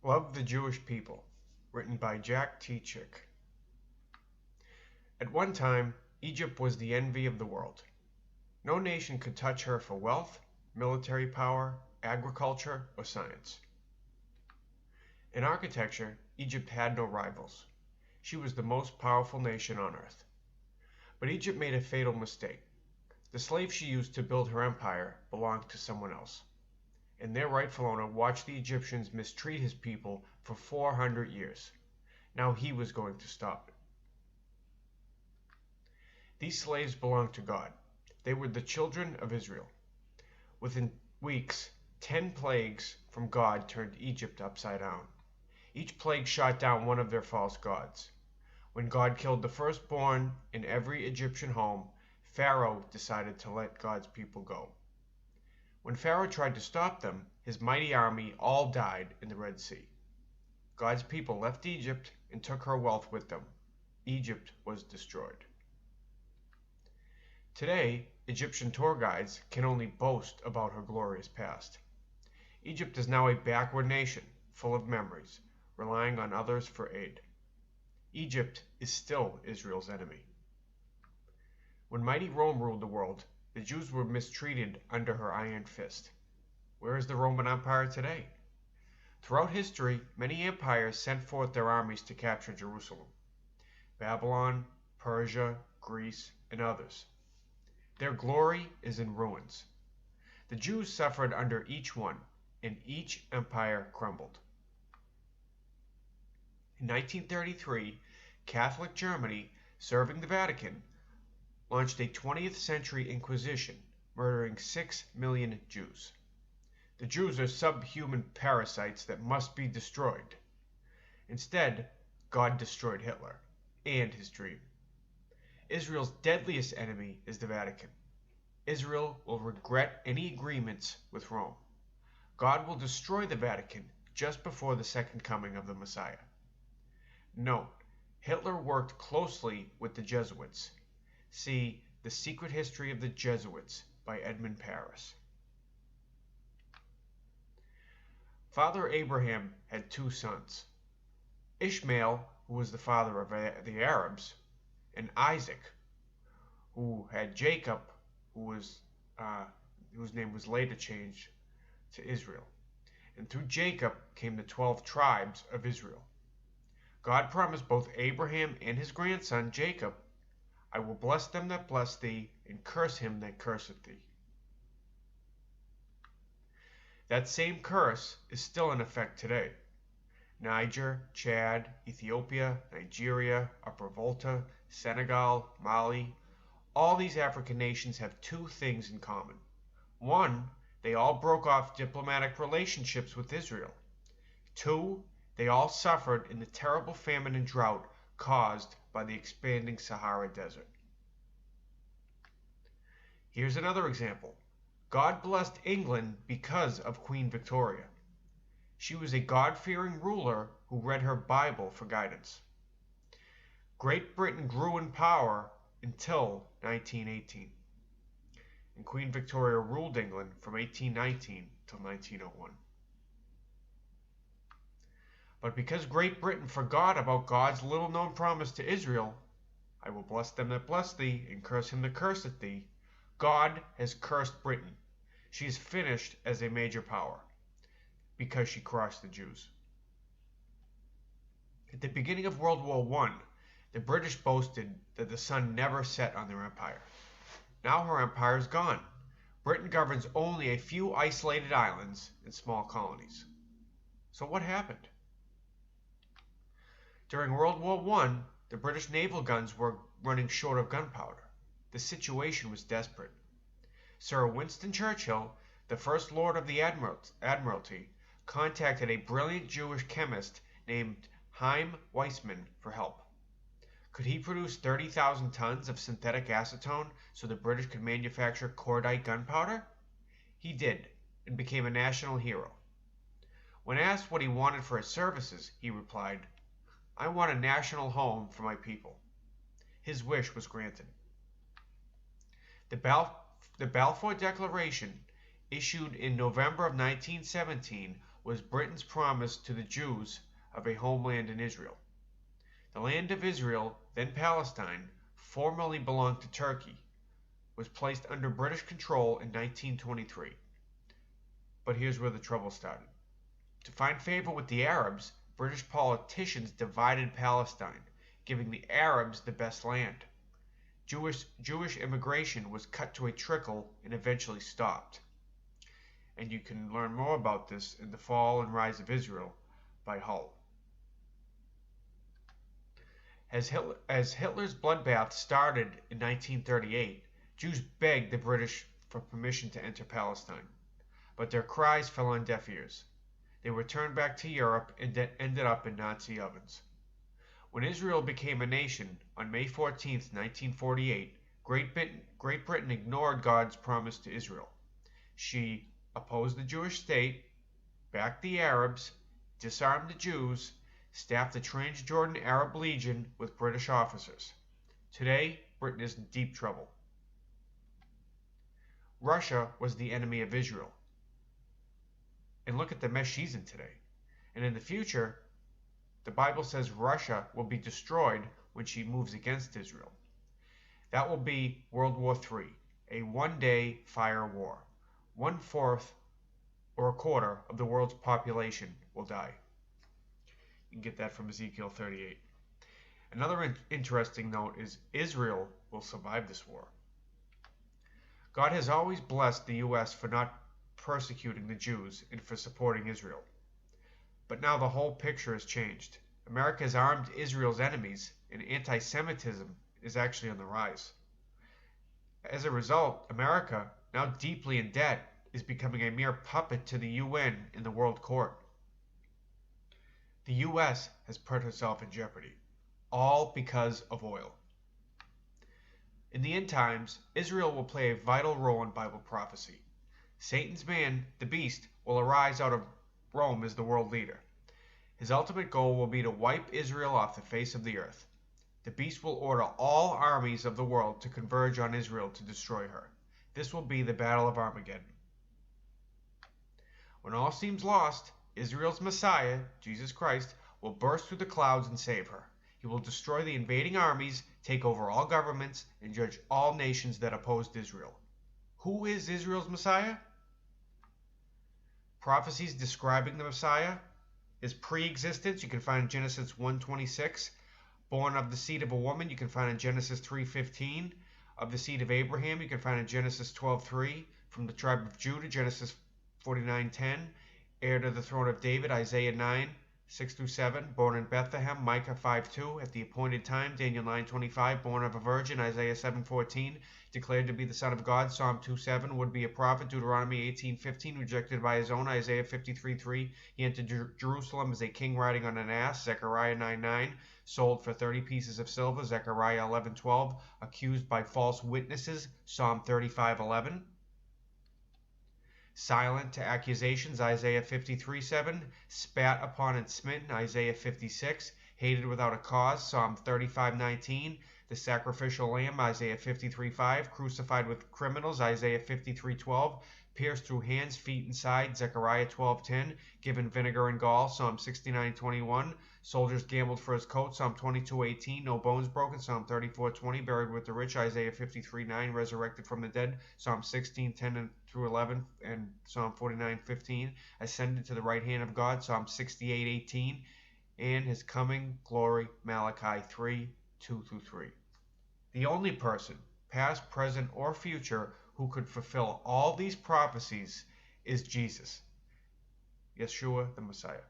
Love the Jewish People, written by Jack T. Chick. At one time, Egypt was the envy of the world. No nation could touch her for wealth, military power, agriculture, or science. In architecture, Egypt had no rivals. She was the most powerful nation on earth. But Egypt made a fatal mistake. The slaves she used to build her empire belonged to someone else, and their rightful owner watched the Egyptians mistreat his people for 400 years. Now he was going to stop it. These slaves belonged to God. They were the children of Israel. Within weeks, 10 plagues from God turned Egypt upside down. Each plague shot down one of their false gods. When God killed the firstborn in every Egyptian home, Pharaoh decided to let God's people go. When Pharaoh tried to stop them, his mighty army all died in the Red Sea. God's people left Egypt and took her wealth with them. Egypt was destroyed. Today, Egyptian tour guides can only boast about her glorious past. Egypt is now a backward nation, full of memories, relying on others for aid. Egypt is still Israel's enemy. When mighty Rome ruled the world, the Jews were mistreated under her iron fist. Where is the Roman Empire today? Throughout history, many empires sent forth their armies to capture Jerusalem. Babylon, Persia, Greece, and others. Their glory is in ruins. The Jews suffered under each one, and each empire crumbled. In 1933, Catholic Germany, serving the Vatican, launched a 20th century Inquisition, murdering 6 million Jews. The Jews are subhuman parasites that must be destroyed. Instead, God destroyed Hitler and his dream. Israel's deadliest enemy is the Vatican. Israel will regret any agreements with Rome. God will destroy the Vatican just before the second coming of the Messiah. Note, Hitler worked closely with the Jesuits. See The Secret History of the Jesuits by Edmund Paris. Father Abraham had 2 sons, Ishmael, who was the father of the Arabs, and Isaac, who had Jacob, whose name was later changed to Israel. And through Jacob came the 12 tribes of Israel. God promised both Abraham and his grandson Jacob, I will bless them that bless thee, and curse him that curseth thee. That same curse is still in effect today. Niger, Chad, Ethiopia, Nigeria, Upper Volta, Senegal, Mali, all these African nations have 2 things in common. 1, they all broke off diplomatic relationships with Israel. 2, they all suffered in the terrible famine and drought caused by the expanding Sahara Desert. Here's another example. God blessed England because of Queen Victoria. She was a God-fearing ruler who read her Bible for guidance. Great Britain grew in power until 1918, and Queen Victoria ruled England from 1819 till 1901. But because Great Britain forgot about God's little-known promise to Israel, I will bless them that bless thee, and curse him that curseth thee, God has cursed Britain. She is finished as a major power because she crushed the Jews. At the beginning of World War I, the British boasted that the sun never set on their empire. Now her empire is gone. Britain governs only a few isolated islands and small colonies. So what happened? During World War I, the British naval guns were running short of gunpowder. The situation was desperate. Sir Winston Churchill, the First Lord of the Admiralty, contacted a brilliant Jewish chemist named Chaim Weizmann for help. Could he produce 30,000 tons of synthetic acetone so the British could manufacture cordite gunpowder? He did, and became a national hero. When asked what he wanted for his services, he replied, I want a national home for my people. His wish was granted. The Balfour Declaration, issued in November of 1917, was Britain's promise to the Jews of a homeland in Israel. The land of Israel, then Palestine, formerly belonged to Turkey, was placed under British control in 1923. But here's where the trouble started. To find favor with the Arabs, British politicians divided Palestine, giving the Arabs the best land. Jewish immigration was cut to a trickle and eventually stopped. And you can learn more about this in The Fall and Rise of Israel by Hull. As Hitler's bloodbath started in 1938, Jews begged the British for permission to enter Palestine, but their cries fell on deaf ears. They were turned back to Europe and ended up in Nazi ovens. When Israel became a nation on May 14, 1948, Great Britain ignored God's promise to Israel. She opposed the Jewish state, backed the Arabs, disarmed the Jews, staffed the Transjordan Arab Legion with British officers. Today, Britain is in deep trouble. Russia was the enemy of Israel. And look at the mess she's in today. And in the future, the Bible says Russia will be destroyed when she moves against Israel. That will be World War III, a one-day fire war. 1/4 or a quarter of the world's population will die. You can get that from Ezekiel 38. Another interesting note is Israel will survive this war. God has always blessed the U.S. for not persecuting the Jews and for supporting Israel. But now the whole picture has changed. America has armed Israel's enemies, and anti-Semitism is actually on the rise. As a result, America, now deeply in debt, is becoming a mere puppet to the UN in the World Court. The U.S. has put herself in jeopardy, all because of oil. In the end times, Israel will play a vital role in Bible prophecy. Satan's man, the beast, will arise out of Rome as the world leader. His ultimate goal will be to wipe Israel off the face of the earth. The beast will order all armies of the world to converge on Israel to destroy her. This will be the Battle of Armageddon. When all seems lost, Israel's Messiah, Jesus Christ, will burst through the clouds and save her. He will destroy the invading armies, take over all governments, and judge all nations that opposed Israel. Who is Israel's Messiah? Prophecies describing the Messiah, his pre-existence, you can find in Genesis 1:26. Born of the seed of a woman, you can find in Genesis 3:15. Of the seed of Abraham, you can find in Genesis 12:3. From the tribe of Judah, Genesis 49:10. Heir to the throne of David, Isaiah 9:6-7. Born in Bethlehem, Micah 5:2. At the appointed time, Daniel 9:25. Born of a virgin, Isaiah 7:14. Declared to be the Son of God, Psalm 2:7. Would be a prophet, Deuteronomy 18:15. Rejected by his own, Isaiah 53:3. He entered Jerusalem as a king riding on an ass, Zechariah 9:9. Sold for 30 pieces of silver, Zechariah 11:12. Accused by false witnesses, Psalm 35:11. Silent to accusations, Isaiah 53:7. Spat upon and smitten, Isaiah 56. Hated without a cause, Psalm 35:19. The sacrificial lamb, Isaiah 53:5. Crucified with criminals, Isaiah 53:12. Pierced through hands, feet, and side, Zechariah 12:10. Given vinegar and gall, Psalm 69:21. Soldiers gambled for his coat, Psalm 22:18. No bones broken, Psalm 34:20. Buried with the rich, Isaiah 53:9. Resurrected from the dead, Psalm 16:10-11 and Psalm 49:15. Ascended to the right hand of God, Psalm 68:18. And his coming glory, Malachi 3:2-3. The only person, past, present, or future, who could fulfill all these prophecies is Jesus, Yeshua the Messiah.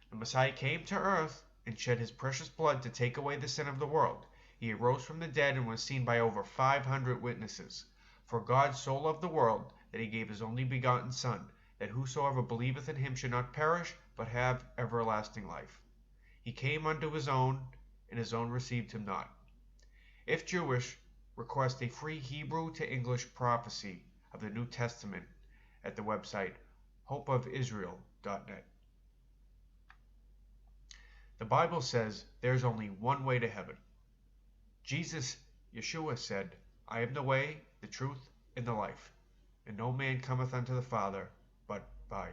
The Messiah came to earth and shed his precious blood to take away the sin of the world. He arose from the dead and was seen by over 500 witnesses. For God so loved the world that he gave his only begotten Son, that whosoever believeth in him should not perish, but have everlasting life. He came unto his own, and his own received him not. If Jewish, request a free Hebrew to English prophecy of the New Testament at the website hopeofisrael.net. The Bible says there's only one way to heaven. Jesus, Yeshua, said, I am the way, the truth, and the life, and no man cometh unto the Father but by